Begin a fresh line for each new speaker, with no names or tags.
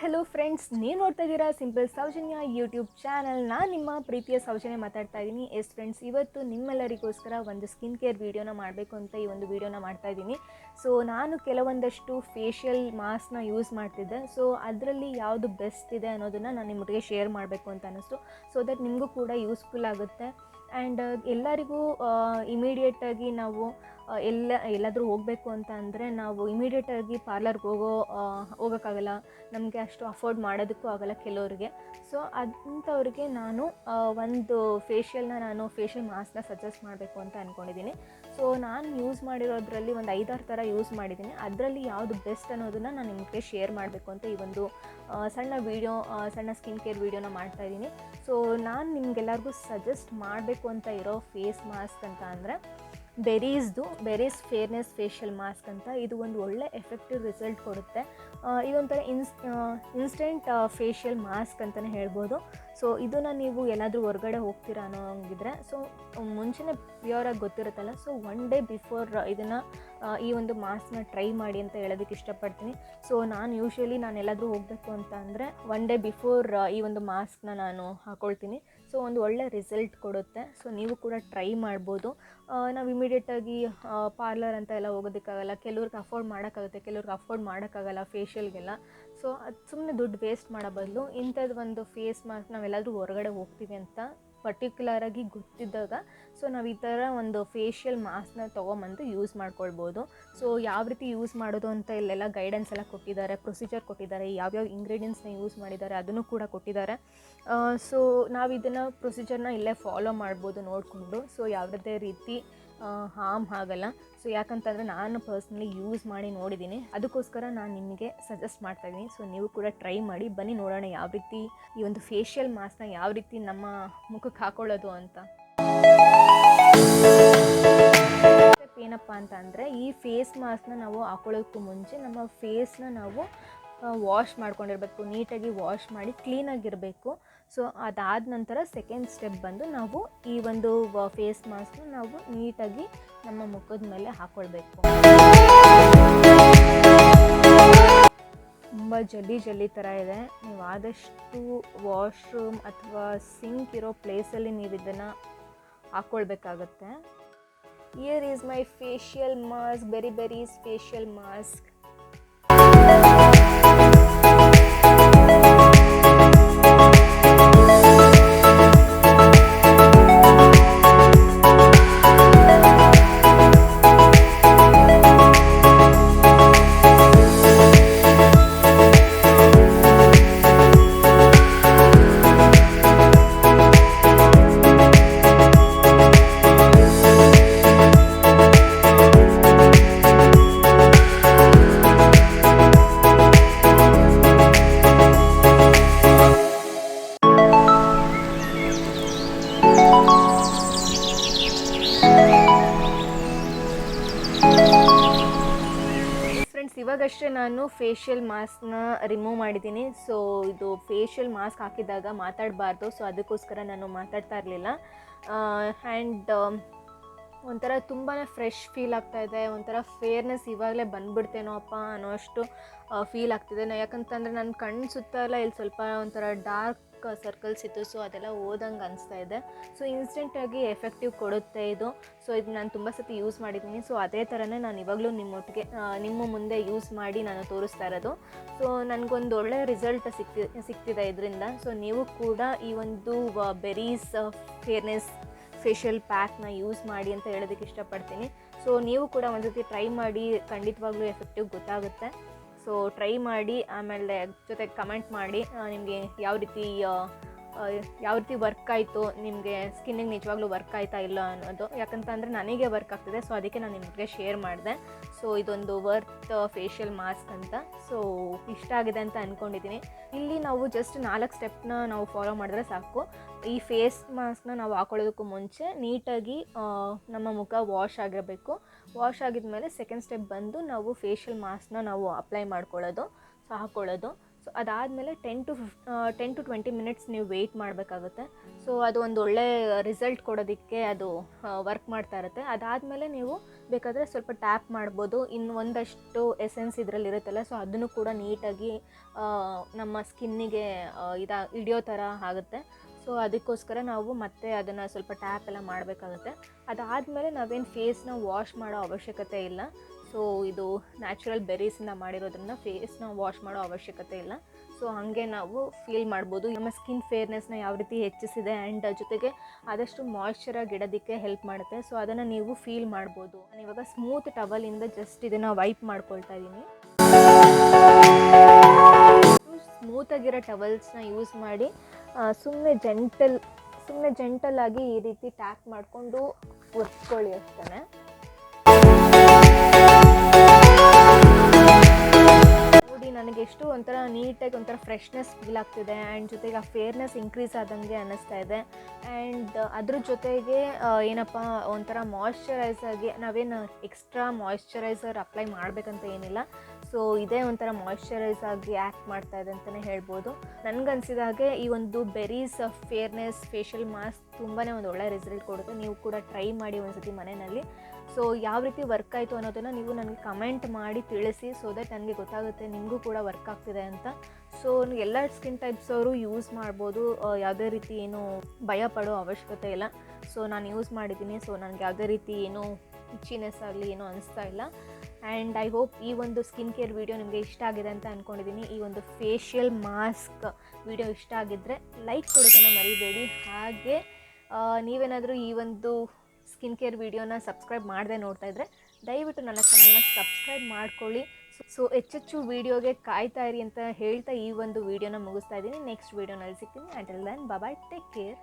Hello friends, ನೀವು ನೋಡ್ತಾ ಇದ್ದೀರಾ ಸಿಂಪಲ್ ಸೌಜನ್ಯ ಯೂಟ್ಯೂಬ್ ಚಾನಲ್. ನಾನು ನಿಮ್ಮ ಪ್ರೀತಿಯ ಸೌಜನ್ಯ ಮಾತಾಡ್ತಾ ಇದ್ದೀನಿ. ಎಸ್ ಫ್ರೆಂಡ್ಸ್, ಇವತ್ತು ನಿಮ್ಮೆಲ್ಲರಿಗೋಸ್ಕರ ಒಂದು ಸ್ಕಿನ್ ಕೇರ್ ವೀಡಿಯೋನ ಮಾಡಬೇಕು ಅಂತ ಈ ಒಂದು ವೀಡಿಯೋನ ಮಾಡ್ತಾ ಇದ್ದೀನಿ. ಸೊ ನಾನು ಕೆಲವೊಂದಷ್ಟು ಫೇಶಿಯಲ್ ಮಾಸ್ಕ್ನ ಯೂಸ್ ಮಾಡ್ತಿದ್ದೆ. ಸೊ ಅದರಲ್ಲಿ ಯಾವುದು ಬೆಸ್ಟ್ ಇದೆ ಅನ್ನೋದನ್ನು ನಾನು ನಿಮಗೆ ಶೇರ್ ಮಾಡಬೇಕು ಅಂತ ಅನ್ನಿಸ್ತು. ಸೊ ದಟ್ ನಿಮಗೂ ಕೂಡ ಯೂಸ್ಫುಲ್ ಆಗುತ್ತೆ. ಆ್ಯಂಡ್ ಎಲ್ಲರಿಗೂ ಇಮಿಡಿಯೇಟಾಗಿ ನಾವು ಎಲ್ಲಾದರೂ ಹೋಗಬೇಕು ಅಂತ ಅಂದರೆ ನಾವು ಇಮಿಡಿಯೇಟಾಗಿ ಪಾರ್ಲರ್ಗೆ ಹೋಗೋಕ್ಕಾಗಲ್ಲ, ನಮಗೆ ಅಷ್ಟು ಅಫೋರ್ಡ್ ಮಾಡೋದಕ್ಕೂ ಆಗಲ್ಲ ಕೆಲವರಿಗೆ. ಸೊ ಅಂಥವ್ರಿಗೆ ನಾನು ಒಂದು ಫೇಶಿಯಲ್ ಮಾಸ್ಕ್ನ ಸಜೆಸ್ಟ್ ಮಾಡಬೇಕು ಅಂತ ಅಂದ್ಕೊಂಡಿದ್ದೀನಿ. ಸೊ ನಾನು ಯೂಸ್ ಮಾಡಿರೋದ್ರಲ್ಲಿ ಒಂದು 5-6 ಥರ ಯೂಸ್ ಮಾಡಿದ್ದೀನಿ. ಅದರಲ್ಲಿ ಯಾವುದು ಬೆಸ್ಟ್ ಅನ್ನೋದನ್ನು ನಾನು ನಿಮಗೆ ಶೇರ್ ಮಾಡಬೇಕು ಅಂತ ಈ ಒಂದು ಸಣ್ಣ ಸ್ಕಿನ್ ಕೇರ್ ವೀಡಿಯೋನ ಮಾಡ್ತಾಯಿದ್ದೀನಿ. ಸೊ ನಾನು ನಿಮಗೆಲ್ಲರಿಗೂ ಸಜೆಸ್ಟ್ ಮಾಡಬೇಕು ಅಂತ ಇರೋ ಫೇಸ್ ಮಾಸ್ಕ್ ಅಂತ ಅಂದರೆ ಬೆರೀಸ್ ಫೇರ್ನೆಸ್ ಫೇಶಿಯಲ್ ಮಾಸ್ಕ್ ಅಂತ. ಇದು ಒಂದು ಒಳ್ಳೆ ಎಫೆಕ್ಟಿವ್ ರಿಸಲ್ಟ್ ಕೊಡುತ್ತೆ. ಇದೊಂಥರ ಇನ್ಸ್ಟೆಂಟ್ ಫೇಶಿಯಲ್ ಮಾಸ್ಕ್ ಅಂತಲೇ ಹೇಳ್ಬೋದು. ಸೊ ಇದನ್ನು ನೀವು ಎಲ್ಲಾದರೂ ಹೊರಗಡೆ ಹೋಗ್ತೀರಾ ಅನ್ನೋ ಹಂಗಿದ್ರೆ ಸೊ ಮುಂಚೆನೇ ಪ್ಯೂರಾಗಿ ಗೊತ್ತಿರುತ್ತಲ್ಲ, ಸೊ 1 ಡೇ ಬಿಫೋರ್ ಈ ಒಂದು ಮಾಸ್ಕ್ನ ಟ್ರೈ ಮಾಡಿ ಅಂತ ಹೇಳೋದಕ್ಕೆ ಇಷ್ಟಪಡ್ತೀನಿ. ಸೊ ನಾನು ಎಲ್ಲಾದರೂ ಹೋಗಬೇಕು ಅಂತ ಅಂದರೆ 1 ಡೇ ಬಿಫೋರ್ ಈ ಒಂದು ಮಾಸ್ಕ್ನ ನಾನು ಹಾಕ್ಕೊಳ್ತೀನಿ. ಸೊ ಒಂದು ಒಳ್ಳೆ ರಿಸಲ್ಟ್ ಕೊಡುತ್ತೆ. ಸೊ ನೀವು ಕೂಡ ಟ್ರೈ ಮಾಡ್ಬೋದು. ನಾವು ಇಮಿಡಿಯೇಟಾಗಿ ಪಾರ್ಲರ್ ಅಂತ ಎಲ್ಲ ಹೋಗೋದಕ್ಕಾಗಲ್ಲ, ಕೆಲವ್ರಿಗೆ ಅಫೋರ್ಡ್ ಮಾಡೋಕ್ಕಾಗುತ್ತೆ, ಕೆಲವ್ರಿಗೆ ಅಫೋರ್ಡ್ ಮಾಡೋಕ್ಕಾಗಲ್ಲ ಫೇಶಿಯಲ್ಗೆಲ್ಲ. ಸೊ ಅದು ಸುಮ್ಮನೆ ದುಡ್ಡು ವೇಸ್ಟ್ ಮಾಡೋ ಬದಲು ಇಂಥದ್ದು ಒಂದು ಫೇಸ್ ಮಾಸ್ಕ್ ನಾವೆಲ್ಲಾದರೂ ಹೊರಗಡೆ ಹೋಗ್ತೀವಿ ಅಂತ ಪರ್ಟಿಕ್ಯುಲರಾಗಿ ಗೊತ್ತಿದ್ದಾಗ ಸೊ ನಾವು ಈ ಥರ ಒಂದು ಫೇಶಿಯಲ್ ಮಾಸ್ಕ್ನ ತೊಗೊಂಬಂದು ಯೂಸ್ ಮಾಡ್ಕೊಳ್ಬೋದು. ಸೊ ಯಾವ ರೀತಿ ಯೂಸ್ ಮಾಡೋದು ಅಂತ ಇಲ್ಲೆಲ್ಲ ಗೈಡೆನ್ಸ್ ಎಲ್ಲ ಕೊಟ್ಟಿದ್ದಾರೆ, ಪ್ರೊಸೀಜರ್ ಕೊಟ್ಟಿದ್ದಾರೆ, ಯಾವ್ಯಾವ ಇಂಗ್ರೀಡಿಯೆಂಟ್ಸ್ನ ಯೂಸ್ ಮಾಡಿದ್ದಾರೆ ಅದನ್ನು ಕೂಡ ಕೊಟ್ಟಿದ್ದಾರೆ. ಸೊ ನಾವು ಇದನ್ನು ಪ್ರೊಸೀಜರ್ನ ಇಲ್ಲೇ ಫಾಲೋ ಮಾಡ್ಬೋದು ನೋಡಿಕೊಂಡು. ಸೊ ಯಾವುದೇ ರೀತಿ ಹಾರ್ಮ್ ಆಗಲ್ಲ. ಸೊ ಯಾಕಂತಂದರೆ ನಾನು ಪರ್ಸ್ನಲಿ ಯೂಸ್ ಮಾಡಿ ನೋಡಿದ್ದೀನಿ, ಅದಕ್ಕೋಸ್ಕರ ನಾನು ನಿಮಗೆ ಸಜೆಸ್ಟ್ ಮಾಡ್ತಾಯಿದ್ದೀನಿ. ಸೊ ನೀವು ಕೂಡ ಟ್ರೈ ಮಾಡಿ, ಬನ್ನಿ ನೋಡೋಣ ಯಾವ ರೀತಿ ಈ ಒಂದು ಫೇಶಿಯಲ್ ಮಾಸ್ಕ್ನ ಯಾವ ರೀತಿ ನಮ್ಮ ಮುಖಕ್ಕೆ ಹಾಕೊಳ್ಳೋದು ಅಂತ. ಏನಪ್ಪ ಅಂತ ಅಂದರೆ ಈ ಫೇಸ್ ಮಾಸ್ಕ್ನ ನಾವು ಹಾಕೊಳ್ಳೋದಕ್ಕೂ ಮುಂಚೆ ನಮ್ಮ ಫೇಸ್ನ ನಾವು ವಾಶ್ ಮಾಡ್ಕೊಂಡಿರಬೇಕು, ನೀಟಾಗಿ ವಾಶ್ ಮಾಡಿ ಕ್ಲೀನಾಗಿರಬೇಕು. ಸೊ ಅದಾದ ನಂತರ ಸೆಕೆಂಡ್ ಸ್ಟೆಪ್ ಬಂದು ನಾವು ಈ ಒಂದು ಫೇಸ್ ಮಾಸ್ಕ್ನ ನಾವು ನೀಟಾಗಿ ನಮ್ಮ ಮುಖದ ಮೇಲೆ ಹಾಕ್ಕೊಳ್ಬೇಕು. ತುಂಬ ಜಲ್ಲಿ ಥರ ಇದೆ. ನೀವು ಆದಷ್ಟು ವಾಶ್ರೂಮ್ ಅಥವಾ ಸಿಂಕ್ ಇರೋ ಪ್ಲೇಸಲ್ಲಿ ನೀವು ಇದನ್ನು ಹಾಕ್ಕೊಳ್ಬೇಕಾಗತ್ತೆ. Here is my facial mask, berries facial mask. ಇವಾಗಷ್ಟೇ ನಾನು ಫೇಶಿಯಲ್ ಮಾಸ್ಕ್ನ ರಿಮೂವ್ ಮಾಡಿದ್ದೀನಿ. ಸೊ ಇದು ಫೇಶಿಯಲ್ ಮಾಸ್ಕ್ ಹಾಕಿದಾಗ ಮಾತಾಡಬಾರ್ದು, ಸೊ ಅದಕ್ಕೋಸ್ಕರ ನಾನು ಮಾತಾಡ್ತಾ ಇರಲಿಲ್ಲ. ಆ್ಯಂಡ್ ಒಂಥರ ತುಂಬಾ ಫ್ರೆಶ್ ಫೀಲ್ ಆಗ್ತಾಯಿದೆ, ಒಂಥರ ಫೇರ್ನೆಸ್ ಇವಾಗಲೇ ಬಂದುಬಿಡ್ತೇನೋ ಅಪ್ಪ ಅನ್ನೋಷ್ಟು ಫೀಲ್ ಆಗ್ತಿದೆ. ಯಾಕಂತಂದರೆ ನನ್ನ ಕಣ್ಣು ಸುತ್ತ ಎಲ್ಲ ಇಲ್ಲಿ ಸ್ವಲ್ಪ ಒಂಥರ ಡಾರ್ಕ್ ಸರ್ಕಲ್ಸ್ ಇತ್ತು. ಸೊ ಅದೆಲ್ಲ ಓದಂಗೆ ಅನಿಸ್ತಾ ಇದೆ. ಸೊ ಇನ್ಸ್ಟೆಂಟಾಗಿ ಎಫೆಕ್ಟಿವ್ ಕೊಡುತ್ತೆ ಇದು. ಸೊ ಇದು ನಾನು ತುಂಬ ಸತಿ ಯೂಸ್ ಮಾಡಿದ್ದೀನಿ. ಸೊ ಅದೇ ಥರನೇ ನಾನು ಇವಾಗಲೂ ನಿಮ್ಮ ಮುಂದೆ ಯೂಸ್ ಮಾಡಿ ನಾನು ತೋರಿಸ್ತಾ ಇರೋದು. ಸೊ ನನಗೊಂದು ಒಳ್ಳೆಯ ರಿಸಲ್ಟ್ ಸಿಗ್ತಿದೆ ಇದರಿಂದ. ಸೊ ನೀವು ಕೂಡ ಈ ಒಂದು ಬೆರೀಸ್ ಫೇರ್ನೆಸ್ ಫೇಶಿಯಲ್ ಪ್ಯಾಕ್ನ ಯೂಸ್ ಮಾಡಿ ಅಂತ ಹೇಳೋದಕ್ಕೆ ಇಷ್ಟಪಡ್ತೀನಿ. ಸೊ ನೀವು ಕೂಡ ಒಂದು ಸತಿ ಟ್ರೈ ಮಾಡಿ, ಖಂಡಿತವಾಗ್ಲೂ ಎಫೆಕ್ಟಿವ್ ಗೊತ್ತಾಗುತ್ತೆ. ಸೊ ಟ್ರೈ ಮಾಡಿ, ಆಮೇಲೆ ಜೊತೆಗೆ ಕಮೆಂಟ್ ಮಾಡಿ ನಿಮಗೆ ಯಾವ ರೀತಿ ವರ್ಕ್ ಆಯಿತು, ನಿಮಗೆ ಸ್ಕಿನ್ನಿಗೆ ನಿಜವಾಗ್ಲೂ ವರ್ಕ್ ಆಯಿತಾ ಇಲ್ಲ ಅನ್ನೋದು. ಯಾಕಂತಂದರೆ ನನಗೆ ವರ್ಕ್ ಆಗ್ತಿದೆ, ಸೊ ಅದಕ್ಕೆ ನಾನು ನಿಮಗೆ ಶೇರ್ ಮಾಡಿದೆ. ಸೊ ಇದೊಂದು ವರ್ತ್ ಫೇಶಿಯಲ್ ಮಾಸ್ಕ್ ಅಂತ. ಸೊ ಇಷ್ಟ ಆಗಿದೆ ಅಂತ ಅಂದ್ಕೊಂಡಿದ್ದೀನಿ. ಇಲ್ಲಿ ನಾವು ಜಸ್ಟ್ 4 ಸ್ಟೆಪ್ನ ನಾವು ಫಾಲೋ ಮಾಡಿದ್ರೆ ಸಾಕು. ಈ ಫೇಸ್ ಮಾಸ್ಕ್ನ ನಾವು ಹಾಕೊಳ್ಳೋದಕ್ಕೂ ಮುಂಚೆ ನೀಟಾಗಿ ನಮ್ಮ ಮುಖ ವಾಶ್ ಆಗಿರಬೇಕು. ವಾಶ್ ಆಗಿದ ಮೇಲೆ ಸೆಕೆಂಡ್ ಸ್ಟೆಪ್ ಬಂದು ನಾವು ಫೇಶಿಯಲ್ ಮಾಸ್ಕ್ನ ನಾವು ಅಪ್ಲೈ ಮಾಡ್ಕೊಳ್ಳೋದು, ಹಾಕ್ಕೊಳ್ಳೋದು. ಸೊ ಅದಾದಮೇಲೆ 10 to 20 ಮಿನಿಟ್ಸ್ ನೀವು ವೆಯ್ಟ್ ಮಾಡಬೇಕಾಗುತ್ತೆ. ಸೊ ಅದು ಒಂದು ಒಳ್ಳೆ ರಿಸಲ್ಟ್ ಕೊಡೋದಕ್ಕೆ ಅದು ವರ್ಕ್ ಮಾಡ್ತಾ ಇರುತ್ತೆ. ಅದಾದಮೇಲೆ ನೀವು ಬೇಕಾದರೆ ಸ್ವಲ್ಪ ಟ್ಯಾಪ್ ಮಾಡ್ಬೋದು. ಇನ್ನು ಒಂದಷ್ಟು ಎಸೆನ್ಸ್ ಇದರಲ್ಲಿ ಇರುತ್ತಲ್ಲ, ಸೊ ಅದನ್ನು ಕೂಡ ನೀಟಾಗಿ ನಮ್ಮ ಸ್ಕಿನ್ನಿಗೆ ಹಿಡಿಯೋ ಥರ ಆಗುತ್ತೆ. ಸೊ ಅದಕ್ಕೋಸ್ಕರ ನಾವು ಮತ್ತೆ ಅದನ್ನು ಸ್ವಲ್ಪ ಟ್ಯಾಪ್ ಎಲ್ಲ ಮಾಡಬೇಕಾಗುತ್ತೆ. ಅದಾದಮೇಲೆ ನಾವೇನು ಫೇಸ್ನ ವಾಶ್ ಮಾಡೋ ಅವಶ್ಯಕತೆ ಇಲ್ಲ. ಸೊ ಇದು ನ್ಯಾಚುರಲ್ ಬೆರೀಸಿಂದ ಮಾಡಿರೋದ್ರಿಂದ ಫೇಸ್ನ ವಾಶ್ ಮಾಡೋ ಅವಶ್ಯಕತೆ ಇಲ್ಲ. ಸೊ ಹಾಗೆ ನಾವು ಫೀಲ್ ಮಾಡ್ಬೋದು ನಮ್ಮ ಸ್ಕಿನ್ ಫೇರ್ನೆಸ್ನ ಯಾವ ರೀತಿ ಹೆಚ್ಚಿಸಿದೆ, ಆ್ಯಂಡ್ ಜೊತೆಗೆ ಆದಷ್ಟು ಮಾಯ್ಶ್ಚರಾಗಿ ಇಡೋದಕ್ಕೆ ಹೆಲ್ಪ್ ಮಾಡುತ್ತೆ. ಸೊ ಅದನ್ನು ನೀವು ಫೀಲ್ ಮಾಡ್ಬೋದು. ನಾನು ಇವಾಗ ಸ್ಮೂತ್ ಟವಲಿಂದ ಜಸ್ಟ್ ಇದನ್ನು ವೈಪ್ ಮಾಡ್ಕೊಳ್ತಾ ಇದ್ದೀನಿ. ಸ್ಮೂತಾಗಿರೋ ಟವಲ್ಸ್ನ ಯೂಸ್ ಮಾಡಿ ಸುಮ್ಮನೆ ಜೆಂಟಲಾಗಿ ಈ ರೀತಿ ಟ್ಯಾಪ್ ಮಾಡಿಕೊಂಡು ಒರೆಸ್ಕೊಳ್ಳಿ ಅಷ್ಟೇ. ನೋಡಿ, ನನಗೆ ಎಷ್ಟು ಒಂಥರ ನೀಟಾಗಿ ಒಂಥರ ಫ್ರೆಶ್ನೆಸ್ ಫೀಲ್ ಆಗ್ತಿದೆ, ಆ್ಯಂಡ್ ಜೊತೆಗೆ ಆ ಫೇರ್ನೆಸ್ ಇನ್ಕ್ರೀಸ್ ಆದಂಗೆ ಅನ್ನಿಸ್ತಾ ಇದೆ. ಆ್ಯಂಡ್ ಅದ್ರ ಜೊತೆಗೆ ಏನಪ್ಪ ಒಂಥರ ಮಾಯ್ಶ್ಚರೈಸಾಗಿ ನಾವೇನು ಎಕ್ಸ್ಟ್ರಾ ಮಾಯ್ಶ್ಚರೈಸರ್ ಅಪ್ಲೈ ಮಾಡಬೇಕಂತ ಏನಿಲ್ಲ. ಸೊ ಇದೇ ಒಂಥರ ಮಾಯ್ಶ್ಚರೈಸ್ ಆಗಿ ಆ್ಯಕ್ಟ್ ಮಾಡ್ತಾ ಇದೆ ಅಂತಲೇ ಹೇಳ್ಬೋದು. ನನಗನ್ಸಿದ ಹಾಗೆ ಈ ಒಂದು ಬೆರೀಸ್ ಫೇರ್ನೆಸ್ ಫೇಶಿಯಲ್ ಮಾಸ್ಕ್ ತುಂಬಾ ಒಂದು ಒಳ್ಳೆ ರಿಸಲ್ಟ್ ಕೊಡುತ್ತೆ. ನೀವು ಕೂಡ ಟ್ರೈ ಮಾಡಿ ಒಂದ್ಸತಿ ಮನೆಯಲ್ಲಿ. ಸೊ ಯಾವ ರೀತಿ ವರ್ಕ್ ಆಯಿತು ಅನ್ನೋದನ್ನು ನೀವು ನನಗೆ ಕಮೆಂಟ್ ಮಾಡಿ ತಿಳಿಸಿ, ಸೊ ದಟ್ ನನಗೆ ಗೊತ್ತಾಗುತ್ತೆ ನಿಮಗೂ ಕೂಡ ವರ್ಕ್ ಆಗ್ತಿದೆ ಅಂತ. ಸೊ ಎಲ್ಲ ಸ್ಕಿನ್ ಟೈಪ್ಸ್ ಅವರು ಯೂಸ್ ಮಾಡ್ಬೋದು, ಯಾವುದೇ ರೀತಿ ಏನು ಭಯ ಪಡೋ ಅವಶ್ಯಕತೆ ಇಲ್ಲ. ಸೊ ನಾನು ಯೂಸ್ ಮಾಡಿದ್ದೀನಿ. ಸೊ ನನಗೆ ಯಾವುದೇ ರೀತಿ ಏನೂ ಇಚ್ಚಿನೆಸ್ ಆಗಲಿ ಏನೂ ಅನಿಸ್ತಾ ಇಲ್ಲ. ಆ್ಯಂಡ್ ಐ ಹೋಪ್ ಈ ಒಂದು ಸ್ಕಿನ್ ಕೇರ್ ವಿಡಿಯೋ ನಿಮಗೆ ಇಷ್ಟ ಆಗಿದೆ ಅಂತ ಅಂದ್ಕೊಂಡಿದ್ದೀನಿ. ಈ ಒಂದು ಫೇಶಿಯಲ್ ಮಾಸ್ಕ್ ವಿಡಿಯೋ ಇಷ್ಟ ಆಗಿದ್ದರೆ ಲೈಕ್ ಕೊಡೋದನ್ನು ಮರಿಬೇಡಿ. ಹಾಗೆ ನೀವೇನಾದರೂ ಈ ಒಂದು ಸ್ಕಿನ್ ಕೇರ್ ವಿಡಿಯೋನ ಸಬ್ಸ್ಕ್ರೈಬ್ ಮಾಡದೆ ನೋಡ್ತಾ ಇದ್ದರೆ ದಯವಿಟ್ಟು ನನ್ನ ಚಾನಲ್ನ ಸಬ್ಸ್ಕ್ರೈಬ್ ಮಾಡ್ಕೊಳ್ಳಿ. ಸೊ ಹೆಚ್ಚೆಚ್ಚು ವಿಡಿಯೋಗೆ ಕಾಯ್ತಾ ಇರಿ ಅಂತ ಹೇಳ್ತಾ ಈ ಒಂದು ವಿಡಿಯೋನ ಮುಗಿಸ್ತಾ ಇದ್ದೀನಿ. ನೆಕ್ಸ್ಟ್ ವಿಡಿಯೋನಲ್ಲಿ ಸಿಗ್ತೀನಿ. Until then bye, take care.